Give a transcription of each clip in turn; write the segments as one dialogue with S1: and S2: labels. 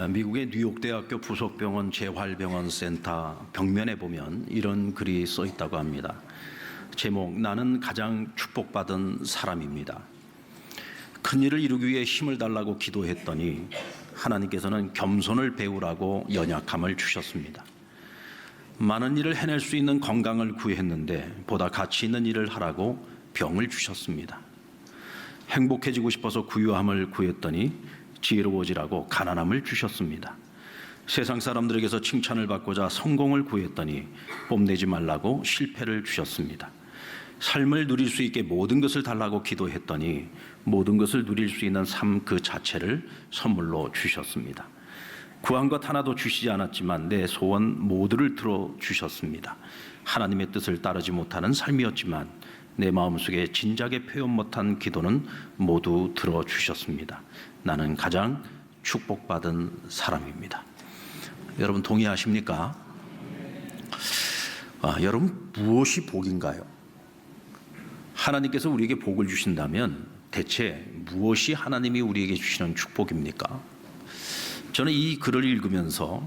S1: 미국의 뉴욕대학교 부속병원 재활병원 센터 벽면에 보면 이런 글이 써 있다고 합니다. 제목, 나는 가장 축복받은 사람입니다. 큰일을 이루기 위해 힘을 달라고 기도했더니 하나님께서는 겸손을 배우라고 연약함을 주셨습니다. 많은 일을 해낼 수 있는 건강을 구했는데 보다 가치 있는 일을 하라고 병을 주셨습니다. 행복해지고 싶어서 부유함을 구했더니 지혜로워지라고 가난함을 주셨습니다. 세상 사람들에게서 칭찬을 받고자 성공을 구했더니 뽐내지 말라고 실패를 주셨습니다. 삶을 누릴 수 있게 모든 것을 달라고 기도했더니 모든 것을 누릴 수 있는 삶 그 자체를 선물로 주셨습니다. 구한 것 하나도 주시지 않았지만 내 소원 모두를 들어주셨습니다. 하나님의 뜻을 따르지 못하는 삶이었지만 내 마음속에 진작에 표현 못한 기도는 모두 들어주셨습니다. 나는 가장 축복받은 사람입니다. 여러분 동의하십니까? 여러분 무엇이 복인가요? 하나님께서 우리에게 복을 주신다면 대체 무엇이 하나님이 우리에게 주시는 축복입니까? 저는 이 글을 읽으면서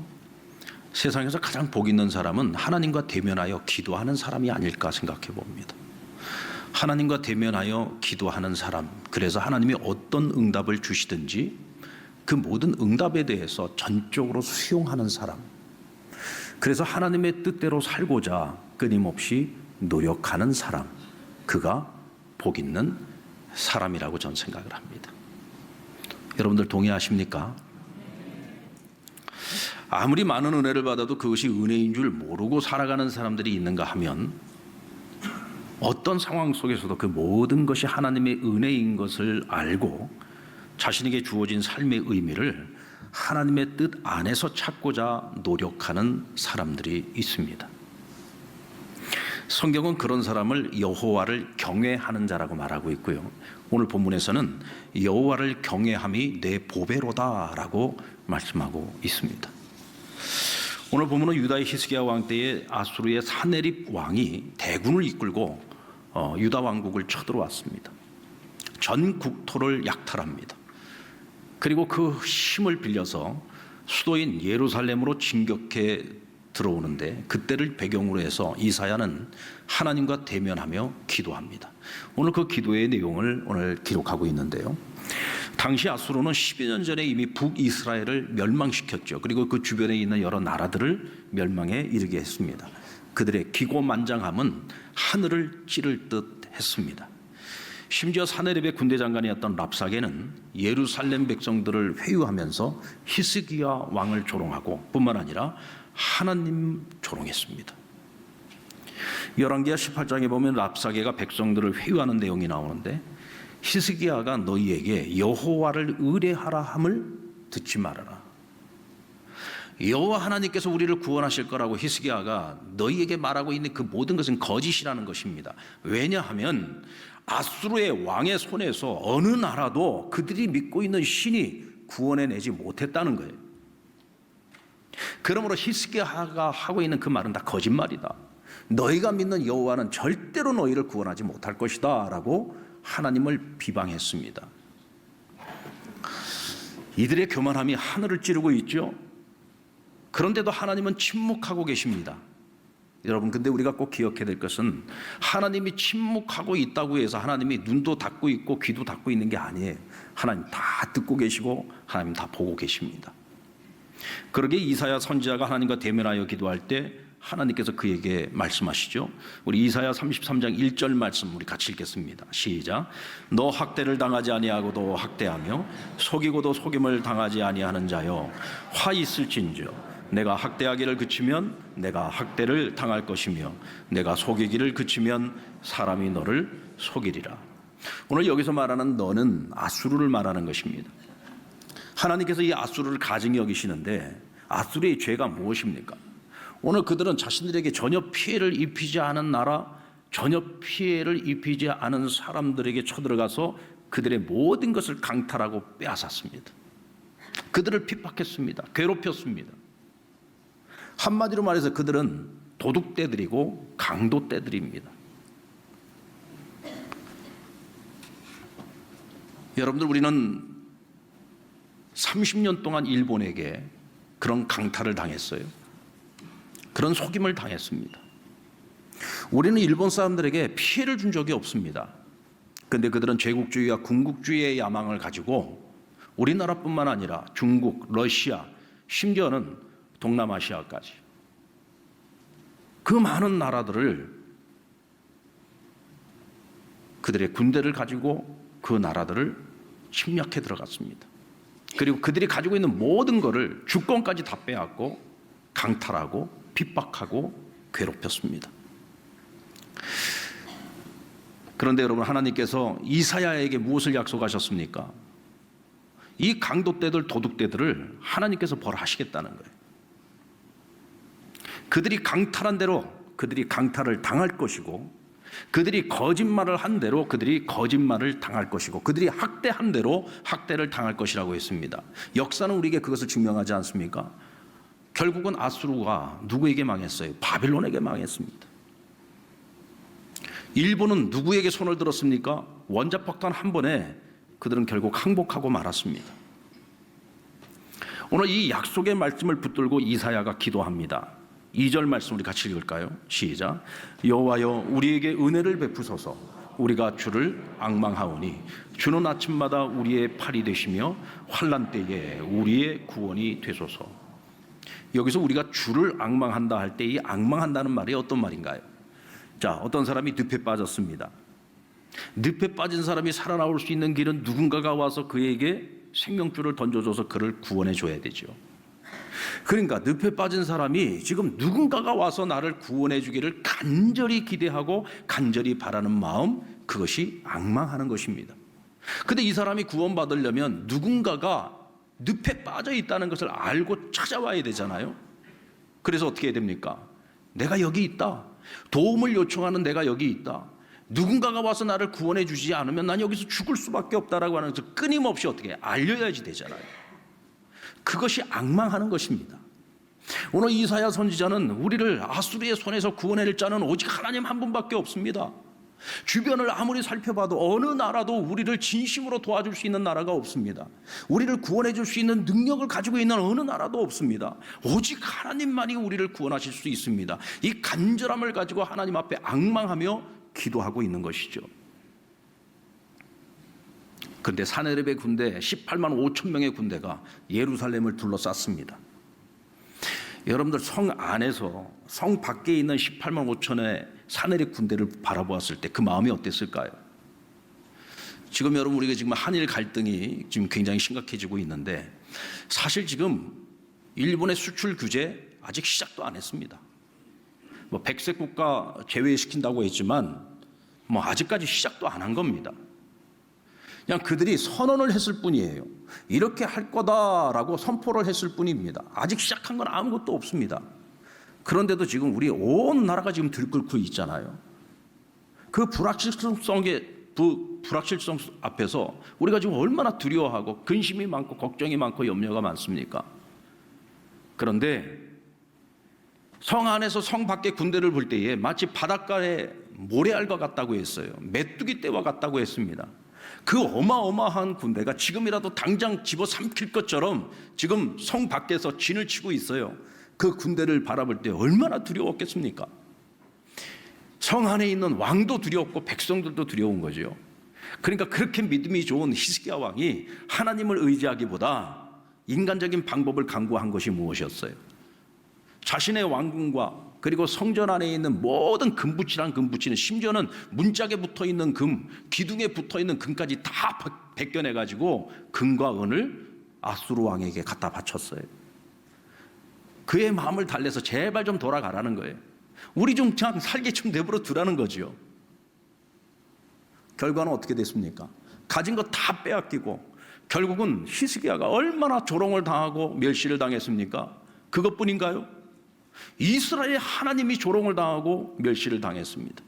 S1: 세상에서 가장 복 있는 사람은 하나님과 대면하여 기도하는 사람이 아닐까 생각해 봅니다. 하나님과 대면하여 기도하는 사람, 그래서 하나님이 어떤 응답을 주시든지 그 모든 응답에 대해서 전적으로 수용하는 사람, 그래서 하나님의 뜻대로 살고자 끊임없이 노력하는 사람, 그가 복 있는 사람이라고 저는 생각을 합니다. 여러분들 동의하십니까? 아무리 많은 은혜를 받아도 그것이 은혜인 줄 모르고 살아가는 사람들이 있는가 하면 어떤 상황 속에서도 그 모든 것이 하나님의 은혜인 것을 알고 자신에게 주어진 삶의 의미를 하나님의 뜻 안에서 찾고자 노력하는 사람들이 있습니다. 성경은 그런 사람을 여호와를 경외하는 자라고 말하고 있고요. 오늘 본문에서는 여호와를 경외함이 내 보배로다라고 말씀하고 있습니다. 오늘 본문은 유다의 히스기야 왕 때에 아수르의 사네립 왕이 대군을 이끌고 유다 왕국을 쳐들어왔습니다. 전 국토를 약탈합니다. 그리고 그 힘을 빌려서 수도인 예루살렘으로 진격해 들어오는데 그때를 배경으로 해서 이사야는 하나님과 대면하며 기도합니다. 오늘 그 기도의 내용을 오늘 기록하고 있는데요. 당시 아수르는 10여 년 전에 이미 북이스라엘을 멸망시켰죠. 그리고 그 주변에 있는 여러 나라들을 멸망에 이르게 했습니다. 그들의 기고만장함은 하늘을 찌를 듯 했습니다. 심지어 사네립의 군대 장관이었던 랍사게는 예루살렘 백성들을 회유하면서 히스기야 왕을 조롱하고 뿐만 아니라 하나님 조롱했습니다. 열왕기하 18장에 보면 랍사게가 백성들을 회유하는 내용이 나오는데 히스기야가 너희에게 여호와를 의뢰하라 함을 듣지 말아라. 여호와 하나님께서 우리를 구원하실 거라고 히스기야가 너희에게 말하고 있는 그 모든 것은 거짓이라는 것입니다. 왜냐하면 아수르의 왕의 손에서 어느 나라도 그들이 믿고 있는 신이 구원해내지 못했다는 거예요. 그러므로 히스기야가 하고 있는 그 말은 다 거짓말이다. 너희가 믿는 여호와는 절대로 너희를 구원하지 못할 것이다 라고 하나님을 비방했습니다. 이들의 교만함이 하늘을 찌르고 있죠. 그런데도 하나님은 침묵하고 계십니다. 여러분, 근데 우리가 꼭 기억해야 될 것은 하나님이 침묵하고 있다고 해서 하나님이 눈도 닫고 있고 귀도 닫고 있는 게 아니에요. 하나님 다 듣고 계시고 하나님 다 보고 계십니다. 그러게 이사야 선지자가 하나님과 대면하여 기도할 때 하나님께서 그에게 말씀하시죠. 우리 이사야 33장 1절 말씀 우리 같이 읽겠습니다. 시작. 너 학대를 당하지 아니하고도 학대하며 속이고도 속임을 당하지 아니하는 자여 화 있을진저 내가 학대하기를 그치면 내가 학대를 당할 것이며 내가 속이기를 그치면 사람이 너를 속이리라. 오늘 여기서 말하는 너는 아수르를 말하는 것입니다. 하나님께서 이 아수르를 가증히 여기시는데 아수르의 죄가 무엇입니까? 오늘 그들은 자신들에게 전혀 피해를 입히지 않은 나라, 전혀 피해를 입히지 않은 사람들에게 쳐들어가서 그들의 모든 것을 강탈하고 빼앗았습니다. 그들을 핍박했습니다. 괴롭혔습니다. 한마디로 말해서 그들은 도둑떼들이고 강도떼들입니다. 여러분들, 우리는 30년 동안 일본에게 그런 강탈을 당했어요. 그런 속임을 당했습니다. 우리는 일본 사람들에게 피해를 준 적이 없습니다. 그런데 그들은 제국주의와 군국주의의 야망을 가지고 우리나라뿐만 아니라 중국, 러시아, 심지어는 동남아시아까지 그 많은 나라들을 그들의 군대를 가지고 그 나라들을 침략해 들어갔습니다. 그리고 그들이 가지고 있는 모든 것을 주권까지 다 빼앗고 강탈하고 핍박하고 괴롭혔습니다. 그런데 여러분, 하나님께서 이사야에게 무엇을 약속하셨습니까? 이 강도떼들, 도둑떼들을 하나님께서 벌하시겠다는 거예요. 그들이 강탈한 대로 그들이 강탈을 당할 것이고, 그들이 거짓말을 한 대로 그들이 거짓말을 당할 것이고, 그들이 학대한 대로 학대를 당할 것이라고 했습니다. 역사는 우리에게 그것을 증명하지 않습니까? 결국은 아수르가 누구에게 망했어요? 바빌론에게 망했습니다. 일본은 누구에게 손을 들었습니까? 원자폭탄 한 번에 그들은 결국 항복하고 말았습니다. 오늘 이 약속의 말씀을 붙들고 이사야가 기도합니다. 2절 말씀 우리 같이 읽을까요? 시작. 여호와여, 우리에게 은혜를 베푸소서. 우리가 주를 앙망하오니 주는 아침마다 우리의 팔이 되시며 환난 때에 우리의 구원이 되소서. 여기서 우리가 주를 앙망한다 할 때 이 앙망한다는 말이 어떤 말인가요? 자, 어떤 사람이 늪에 빠졌습니다. 늪에 빠진 사람이 살아나올 수 있는 길은 누군가가 와서 그에게 생명줄을 던져줘서 그를 구원해 줘야 되죠. 그러니까 늪에 빠진 사람이 지금 누군가가 와서 나를 구원해 주기를 간절히 기대하고 간절히 바라는 마음, 그것이 앙망하는 것입니다. 근데 이 사람이 구원받으려면 누군가가 늪에 빠져 있다는 것을 알고 찾아와야 되잖아요. 그래서 어떻게 해야 됩니까? 내가 여기 있다. 도움을 요청하는 내가 여기 있다. 누군가가 와서 나를 구원해 주지 않으면 난 여기서 죽을 수밖에 없다라고 하는 것을 끊임없이 어떻게 알려야지 되잖아요. 그것이 앙망하는 것입니다. 오늘 이사야 선지자는 우리를 아수르의 손에서 구원해낼 자는 오직 하나님 한 분밖에 없습니다. 주변을 아무리 살펴봐도 어느 나라도 우리를 진심으로 도와줄 수 있는 나라가 없습니다. 우리를 구원해 줄 수 있는 능력을 가지고 있는 어느 나라도 없습니다. 오직 하나님만이 우리를 구원하실 수 있습니다. 이 간절함을 가지고 하나님 앞에 앙망하며 기도하고 있는 것이죠. 그런데 사네립의 군대 18만 5천 명의 군대가 예루살렘을 둘러쌌습니다. 여러분들 성 안에서 성 밖에 있는 18만 5천의 사내립 군대를 바라보았을 때 그 마음이 어땠을까요? 지금 여러분 우리가 지금 한일 갈등이 지금 굉장히 심각해지고 있는데 사실 지금 일본의 수출 규제 아직 시작도 안 했습니다. 뭐 백색 국가 제외시킨다고 했지만 뭐 아직까지 시작도 안 한 겁니다. 그냥 그들이 선언을 했을 뿐이에요. 이렇게 할 거다라고 선포를 했을 뿐입니다. 아직 시작한 건 아무것도 없습니다. 그런데도 지금 우리 온 나라가 지금 들끓고 있잖아요. 그 불확실성 앞에서 우리가 지금 얼마나 두려워하고 근심이 많고 걱정이 많고 염려가 많습니까? 그런데 성 안에서 성 밖의 군대를 볼 때에 마치 바닷가에 모래알과 같다고 했어요. 메뚜기 떼와 같다고 했습니다. 그 어마어마한 군대가 지금이라도 당장 집어삼킬 것처럼 지금 성 밖에서 진을 치고 있어요. 그 군대를 바라볼 때 얼마나 두려웠겠습니까? 성 안에 있는 왕도 두려웠고 백성들도 두려운 거죠. 그러니까 그렇게 믿음이 좋은 히스기야 왕이 하나님을 의지하기보다 인간적인 방법을 강구한 것이 무엇이었어요? 자신의 왕궁과 그리고 성전 안에 있는 모든 금붙이란 금붙이는, 심지어는 문짝에 붙어있는 금, 기둥에 붙어있는 금까지 다 벗겨내가지고 금과 은을 아수르 왕에게 갖다 바쳤어요. 그의 마음을 달래서 제발 좀 돌아가라는 거예요. 우리 좀 그냥 살게 좀 내버려 두라는 거죠. 결과는 어떻게 됐습니까? 가진 거 다 빼앗기고 결국은 히스기야가 얼마나 조롱을 당하고 멸시를 당했습니까? 그것뿐인가요? 이스라엘 하나님이 조롱을 당하고 멸시를 당했습니다.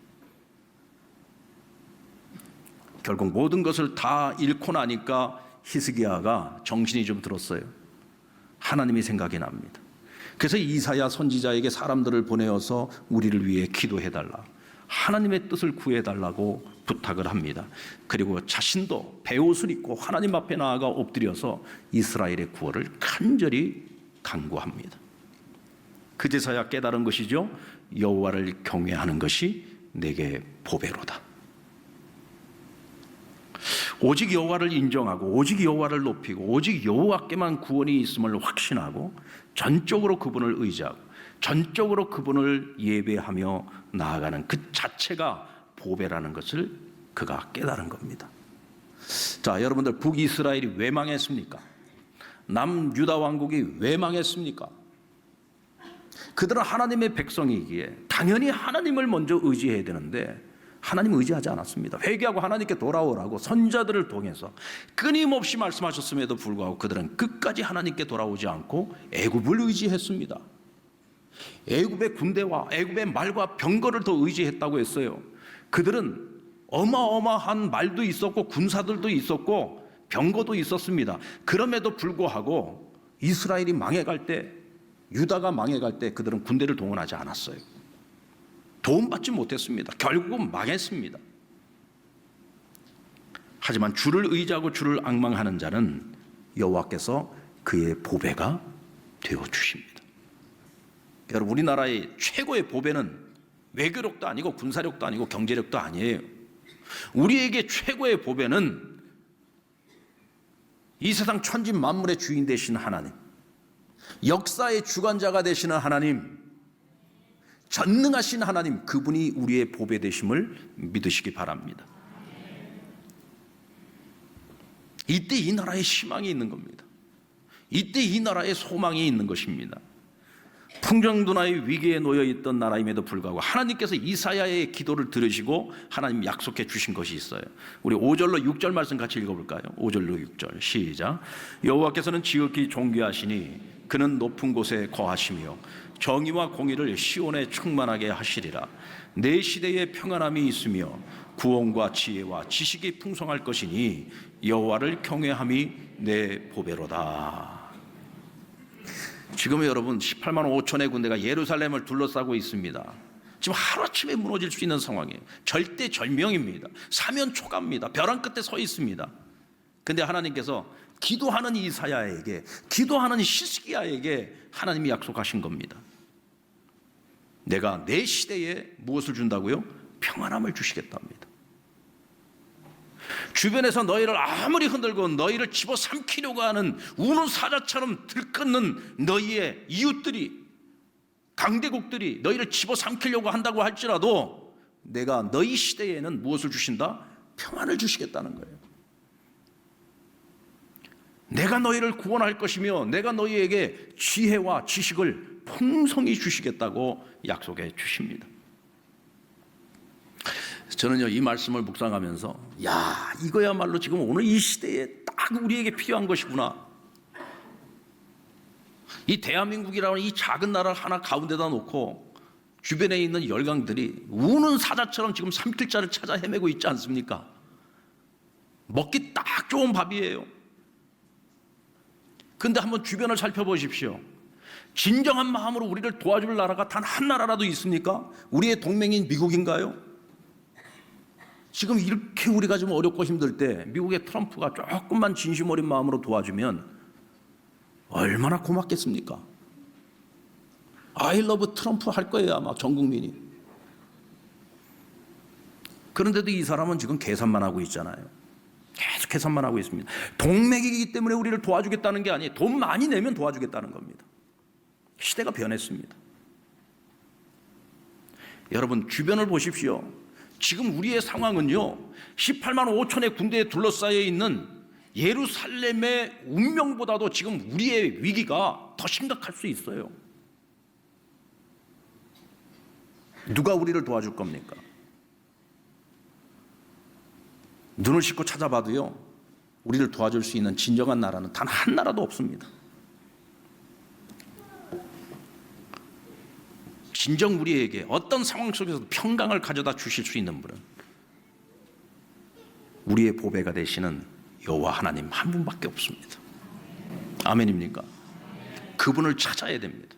S1: 결국 모든 것을 다 잃고 나니까 히스기야가 정신이 좀 들었어요. 하나님이 생각이 납니다. 그래서 이사야 선지자에게 사람들을 보내어서 우리를 위해 기도해달라. 하나님의 뜻을 구해달라고 부탁을 합니다. 그리고 자신도 베옷을 입고 하나님 앞에 나아가 엎드려서 이스라엘의 구원을 간절히 간구합니다. 그제서야 깨달은 것이죠. 여호와를 경외하는 것이 내게 보배로다. 오직 여호와를 인정하고 오직 여호와를 높이고 오직 여호와께만 구원이 있음을 확신하고 전적으로 그분을 의지하고 전적으로 그분을 예배하며 나아가는 그 자체가 보배라는 것을 그가 깨달은 겁니다. 자, 여러분들, 북이스라엘이 왜 망했습니까? 남유다 왕국이 왜 망했습니까? 그들은 하나님의 백성이기에 당연히 하나님을 먼저 의지해야 되는데 하나님 의지하지 않았습니다. 회개하고 하나님께 돌아오라고 선자들을 통해서 끊임없이 말씀하셨음에도 불구하고 그들은 끝까지 하나님께 돌아오지 않고 애굽을 의지했습니다. 애굽의 군대와 애굽의 말과 병거를 더 의지했다고 했어요. 그들은 어마어마한 말도 있었고 군사들도 있었고 병거도 있었습니다. 그럼에도 불구하고 이스라엘이 망해갈 때, 유다가 망해갈 때 그들은 군대를 동원하지 않았어요. 도움받지 못했습니다. 결국은 망했습니다. 하지만 주를 의지하고 주를 앙망하는 자는 여호와께서 그의 보배가 되어주십니다. 여러분, 우리나라의 최고의 보배는 외교력도 아니고 군사력도 아니고 경제력도 아니에요. 우리에게 최고의 보배는 이 세상 천지 만물의 주인 되신 하나님, 역사의 주관자가 되시는 하나님, 전능하신 하나님, 그분이 우리의 보배 되심을 믿으시기 바랍니다. 이때 이 나라에 희망이 있는 겁니다. 이때 이 나라에 소망이 있는 것입니다. 풍정도나의 위기에 놓여 있던 나라임에도 불구하고 하나님께서 이사야의 기도를 들으시고 하나님 약속해 주신 것이 있어요. 우리 5절로 6절 말씀 같이 읽어볼까요? 5절로 6절 시작. 여호와께서는 지극히 존귀하시니 그는 높은 곳에 거하시며 정의와 공의를 시온에 충만하게 하시리라. 내 시대에 평안함이 있으며 구원과 지혜와 지식이 풍성할 것이니 여호와를 경외함이 내 보배로다. 지금 여러분 18만 5천의 군대가 예루살렘을 둘러싸고 있습니다. 지금 하루아침에 무너질 수 있는 상황이에요. 절대절명입니다. 사면초가입니다. 벼랑 끝에 서 있습니다. 그런데 하나님께서 기도하는 이사야에게, 기도하는 히스기야에게 하나님이 약속하신 겁니다. 내가 내 시대에 무엇을 준다고요? 평안함을 주시겠답니다. 주변에서 너희를 아무리 흔들고 너희를 집어삼키려고 하는 우는 사자처럼 들끓는 너희의 이웃들이, 강대국들이 너희를 집어삼키려고 한다고 할지라도 내가 너희 시대에는 무엇을 주신다? 평안을 주시겠다는 거예요. 내가 너희를 구원할 것이며 내가 너희에게 지혜와 지식을 풍성히 주시겠다고 약속해 주십니다. 저는요, 이 말씀을 묵상하면서 이거야말로 지금 오늘 이 시대에 딱 우리에게 필요한 것이구나. 이 대한민국이라는 이 작은 나라를 하나 가운데다 놓고 주변에 있는 열강들이 우는 사자처럼 지금 삼킬 자를 찾아 헤매고 있지 않습니까? 먹기 딱 좋은 밥이에요. 그런데 한번 주변을 살펴보십시오. 진정한 마음으로 우리를 도와줄 나라가 단 한 나라라도 있습니까? 우리의 동맹인 미국인가요? 지금 이렇게 우리가 좀 어렵고 힘들 때 미국의 트럼프가 조금만 진심 어린 마음으로 도와주면 얼마나 고맙겠습니까? I love 트럼프 할 거예요, 아마 전 국민이. 그런데도 이 사람은 지금 계산만 하고 있잖아요. 계속 계산만 하고 있습니다. 동맹이기 때문에 우리를 도와주겠다는 게 아니에요. 돈 많이 내면 도와주겠다는 겁니다. 시대가 변했습니다. 여러분, 주변을 보십시오. 지금 우리의 상황은요, 18만 5천의 군대에 둘러싸여 있는 예루살렘의 운명보다도 지금 우리의 위기가 더 심각할 수 있어요. 누가 우리를 도와줄 겁니까? 눈을 씻고 찾아봐도요, 우리를 도와줄 수 있는 진정한 나라는 단 한 나라도 없습니다. 진정 우리에게 어떤 상황 속에서도 평강을 가져다 주실 수 있는 분은 우리의 보배가 되시는 여호와 하나님 한 분밖에 없습니다. 아멘입니까? 그분을 찾아야 됩니다.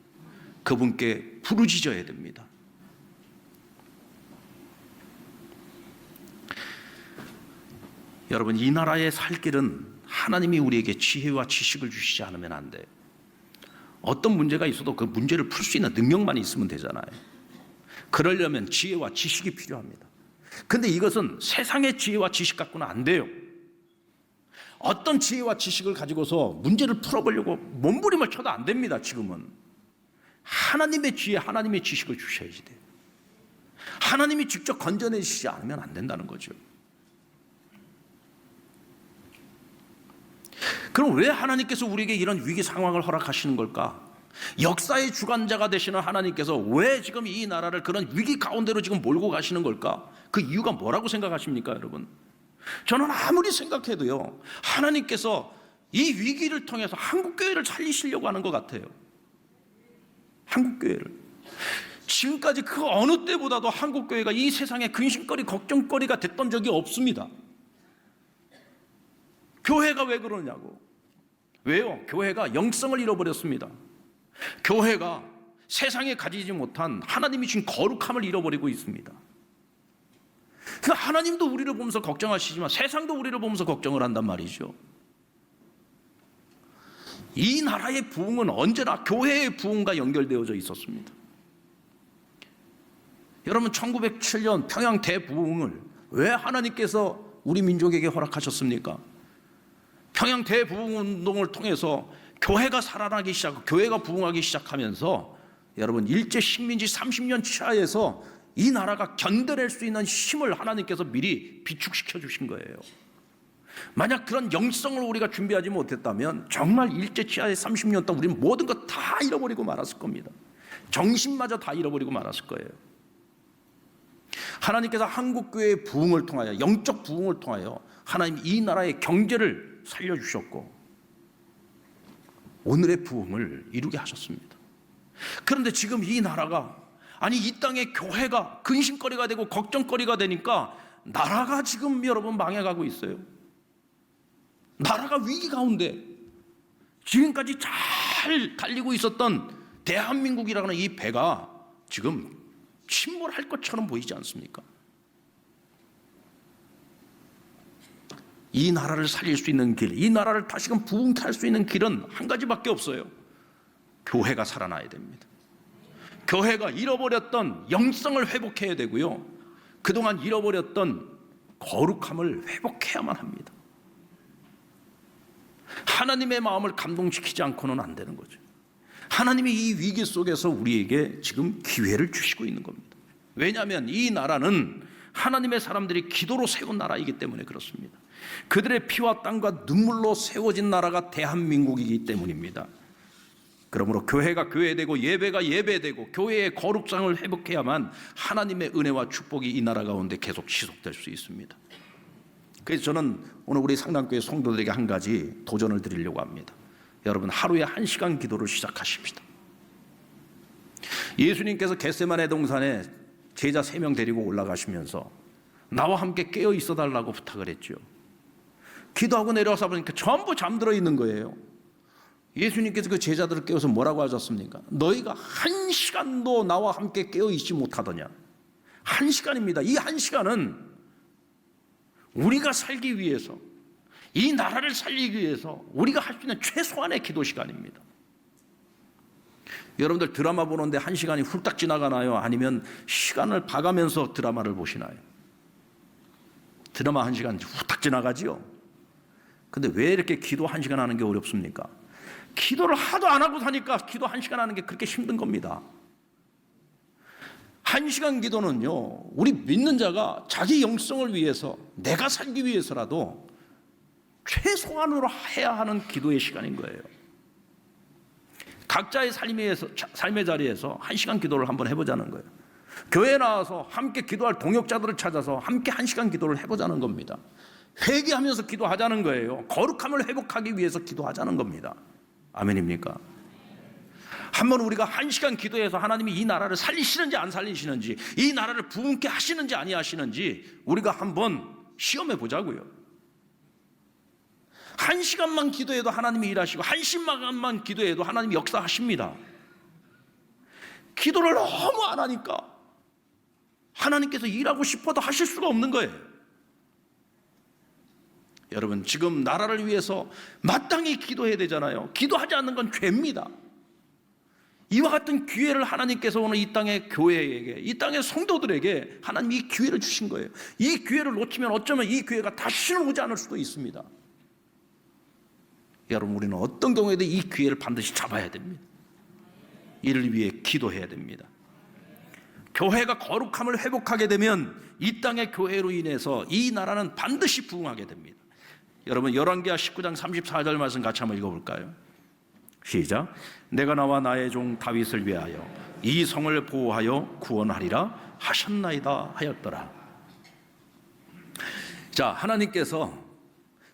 S1: 그분께 부르짖어야 됩니다. 여러분, 이 나라에 살 길은 하나님이 우리에게 지혜와 지식을 주시지 않으면 안 돼요. 어떤 문제가 있어도 그 문제를 풀 수 있는 능력만 있으면 되잖아요. 그러려면 지혜와 지식이 필요합니다. 근데 이것은 세상의 지혜와 지식 갖고는 안 돼요. 어떤 지혜와 지식을 가지고서 문제를 풀어보려고 몸부림을 쳐도 안 됩니다. 지금은 하나님의 지혜, 하나님의 지식을 주셔야지 돼요. 하나님이 직접 건져내시지 않으면 안 된다는 거죠. 그럼 왜 하나님께서 우리에게 이런 위기 상황을 허락하시는 걸까? 역사의 주관자가 되시는 하나님께서 왜 지금 이 나라를 그런 위기 가운데로 지금 몰고 가시는 걸까? 그 이유가 뭐라고 생각하십니까, 여러분? 저는 아무리 생각해도요, 하나님께서 이 위기를 통해서 한국교회를 살리시려고 하는 것 같아요. 한국교회를. 지금까지 그 어느 때보다도 한국교회가 이 세상의 근심거리, 걱정거리가 됐던 적이 없습니다. 교회가 왜 그러냐고. 왜요? 교회가 영성을 잃어버렸습니다. 교회가 세상에 가지지 못한 하나님이 주신 거룩함을 잃어버리고 있습니다. 하나님도 우리를 보면서 걱정하시지만 세상도 우리를 보면서 걱정을 한단 말이죠. 이 나라의 부흥은 언제나 교회의 부흥과 연결되어져 있었습니다. 여러분, 1907년 평양 대부흥을 왜 하나님께서 우리 민족에게 허락하셨습니까? 평양 대부흥 운동을 통해서 교회가 살아나기 시작하고 교회가 부흥하기 시작하면서 여러분, 일제 식민지 30년 치하에서 이 나라가 견뎌낼 수 있는 힘을 하나님께서 미리 비축시켜 주신 거예요. 만약 그런 영성을 우리가 준비하지 못했다면 정말 일제 치하의 30년 동안 우리는 모든 것 다 잃어버리고 말았을 겁니다. 정신마저 다 잃어버리고 말았을 거예요. 하나님께서 한국교회의 부흥을 통하여, 영적 부흥을 통하여 하나님 이 나라의 경제를 살려주셨고 오늘의 부흥을 이루게 하셨습니다. 그런데 지금 이 나라가, 아니 이 땅의 교회가 근심거리가 되고 걱정거리가 되니까 나라가 지금 여러분 망해가고 있어요. 나라가 위기 가운데 지금까지 잘 달리고 있었던 대한민국이라는 이 배가 지금 침몰할 것처럼 보이지 않습니까? 이 나라를 살릴 수 있는 길, 이 나라를 다시금 부흥케 할 수 있는 길은 한 가지밖에 없어요. 교회가 살아나야 됩니다. 교회가 잃어버렸던 영성을 회복해야 되고요, 그동안 잃어버렸던 거룩함을 회복해야만 합니다. 하나님의 마음을 감동시키지 않고는 안 되는 거죠. 하나님이 이 위기 속에서 우리에게 지금 기회를 주시고 있는 겁니다. 왜냐하면 이 나라는 하나님의 사람들이 기도로 세운 나라이기 때문에 그렇습니다. 그들의 피와 땀과 눈물로 세워진 나라가 대한민국이기 때문입니다. 그러므로 교회가 교회되고 예배가 예배되고 교회의 거룩상을 회복해야만 하나님의 은혜와 축복이 이 나라 가운데 계속 지속될 수 있습니다. 그래서 저는 오늘 우리 상담교회 성도들에게 한 가지 도전을 드리려고 합니다. 여러분, 하루에 1시간 기도를 시작하십시다. 예수님께서 겟세마네 동산에 제자 3명 데리고 올라가시면서 나와 함께 깨어 있어 달라고 부탁을 했죠. 기도하고 내려와서 보니까 전부 잠들어 있는 거예요. 예수님께서 그 제자들을 깨워서 뭐라고 하셨습니까? 너희가 1시간도 나와 함께 깨어 있지 못하더냐. 1시간입니다. 이 1시간은 우리가 살기 위해서, 이 나라를 살리기 위해서 우리가 할 수 있는 최소한의 기도 시간입니다. 여러분들 드라마 보는데 1시간이 훌딱 지나가나요? 아니면 시간을 봐가면서 드라마를 보시나요? 드라마 1시간 훌딱 지나가지요. 근데 왜 이렇게 기도 1시간 하는 게 어렵습니까? 기도를 하도 안 하고 사니까 기도 1시간 하는 게 그렇게 힘든 겁니다. 1시간 기도는요, 우리 믿는 자가 자기 영성을 위해서, 내가 살기 위해서라도 최소한으로 해야 하는 기도의 시간인 거예요. 각자의 삶의 자리에서 1시간 기도를 한번 해보자는 거예요. 교회에 나와서 함께 기도할 동역자들을 찾아서 함께 1시간 기도를 해보자는 겁니다. 회개하면서 기도하자는 거예요. 거룩함을 회복하기 위해서 기도하자는 겁니다. 아멘입니까? 한번 우리가 1시간 기도해서 하나님이 이 나라를 살리시는지 안 살리시는지, 이 나라를 부흥케 하시는지 아니하시는지 우리가 한번 시험해 보자고요. 1시간만 기도해도 하나님이 일하시고 1시간만 기도해도 하나님이 역사하십니다. 기도를 너무 안 하니까 하나님께서 일하고 싶어도 하실 수가 없는 거예요. 여러분, 지금 나라를 위해서 마땅히 기도해야 되잖아요. 기도하지 않는 건 죄입니다. 이와 같은 기회를 하나님께서 오늘 이 땅의 교회에게, 이 땅의 성도들에게 하나님이 이 기회를 주신 거예요. 이 기회를 놓치면 어쩌면 이 기회가 다시는 오지 않을 수도 있습니다. 여러분, 우리는 어떤 경우에도 이 기회를 반드시 잡아야 됩니다. 이를 위해 기도해야 됩니다. 교회가 거룩함을 회복하게 되면 이 땅의 교회로 인해서 이 나라는 반드시 부흥하게 됩니다. 여러분, 열왕기하 19장 34절 말씀 같이 한번 읽어볼까요? 시작. 내가 나와 나의 종 다윗을 위하여 이 성을 보호하여 구원하리라 하셨나이다 하였더라. 자, 하나님께서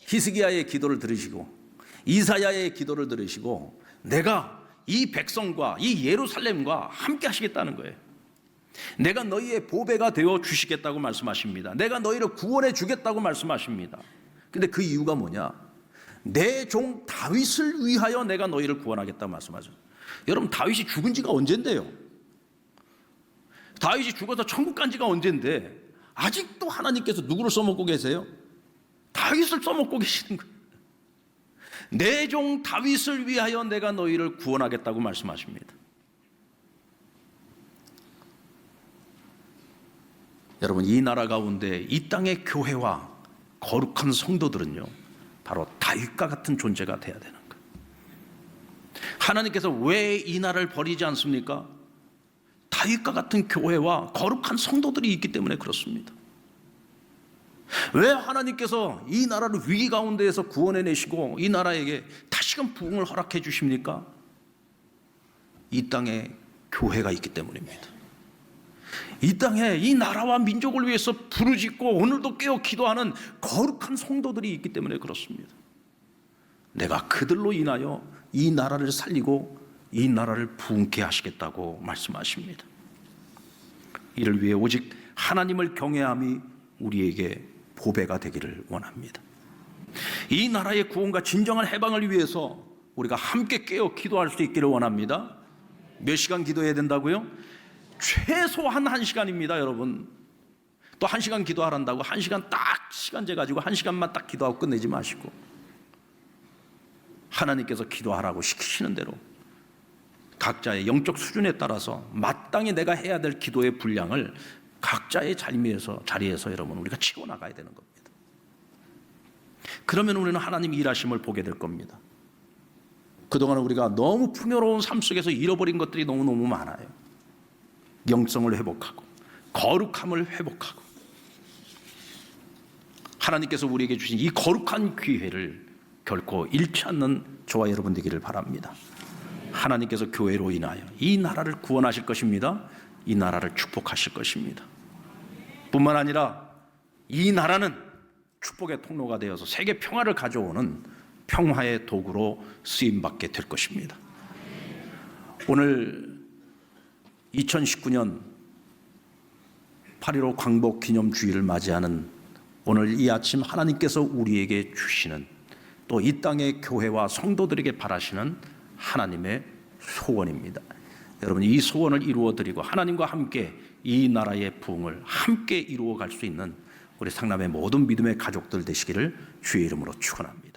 S1: 히스기야의 기도를 들으시고 이사야의 기도를 들으시고 내가 이 백성과 이 예루살렘과 함께 하시겠다는 거예요. 내가 너희의 보배가 되어 주시겠다고 말씀하십니다. 내가 너희를 구원해 주겠다고 말씀하십니다. 근데 그 이유가 뭐냐? 내 종 다윗을 위하여 내가 너희를 구원하겠다고 말씀하죠. 여러분, 다윗이 죽은 지가 언젠데요? 다윗이 죽어서 천국 간 지가 언젠데 아직도 하나님께서 누구를 써먹고 계세요? 다윗을 써먹고 계시는 거예요. 내 종 다윗을 위하여 내가 너희를 구원하겠다고 말씀하십니다. 여러분, 이 나라 가운데 이 땅의 교회와 거룩한 성도들은요, 바로 다윗과 같은 존재가 돼야 되는 거예요. 하나님께서 왜 이 나라를 버리지 않습니까? 다윗과 같은 교회와 거룩한 성도들이 있기 때문에 그렇습니다. 왜 하나님께서 이 나라를 위기 가운데에서 구원해내시고 이 나라에게 다시금 부흥을 허락해 주십니까? 이 땅에 교회가 있기 때문입니다. 이 땅에 이 나라와 민족을 위해서 부르짖고 오늘도 깨어 기도하는 거룩한 성도들이 있기 때문에 그렇습니다. 내가 그들로 인하여 이 나라를 살리고 이 나라를 부흥케 하시겠다고 말씀하십니다. 이를 위해 오직 하나님을 경외함이 우리에게 보배가 되기를 원합니다. 이 나라의 구원과 진정한 해방을 위해서 우리가 함께 깨어 기도할 수 있기를 원합니다. 몇 시간 기도해야 된다고요? 최소한 1시간입니다, 여러분. 또 1시간 기도하란다고 1시간 딱 시간제 가지고 1시간만 딱 기도하고 끝내지 마시고 하나님께서 기도하라고 시키시는 대로 각자의 영적 수준에 따라서 마땅히 내가 해야 될 기도의 분량을 각자의 자리에서 여러분 우리가 채워나가야 되는 겁니다. 그러면 우리는 하나님 일하심을 보게 될 겁니다. 그동안 우리가 너무 풍요로운 삶 속에서 잃어버린 것들이 너무너무 많아요. 영성을 회복하고 거룩함을 회복하고 하나님께서 우리에게 주신 이 거룩한 기회를 결코 잃지 않는 저와 여러분 되기를 바랍니다. 하나님께서 교회로 인하여 이 나라를 구원하실 것입니다. 이 나라를 축복하실 것입니다. 뿐만 아니라 이 나라는 축복의 통로가 되어서 세계 평화를 가져오는 평화의 도구로 쓰임받게 될 것입니다. 오늘 2019년 8.15 광복 기념주의를 맞이하는 오늘 이 아침 하나님께서 우리에게 주시는 또 이 땅의 교회와 성도들에게 바라시는 하나님의 소원입니다. 여러분, 이 소원을 이루어드리고 하나님과 함께 이 나라의 부흥을 함께 이루어갈 수 있는 우리 상남의 모든 믿음의 가족들 되시기를 주의 이름으로 축원합니다.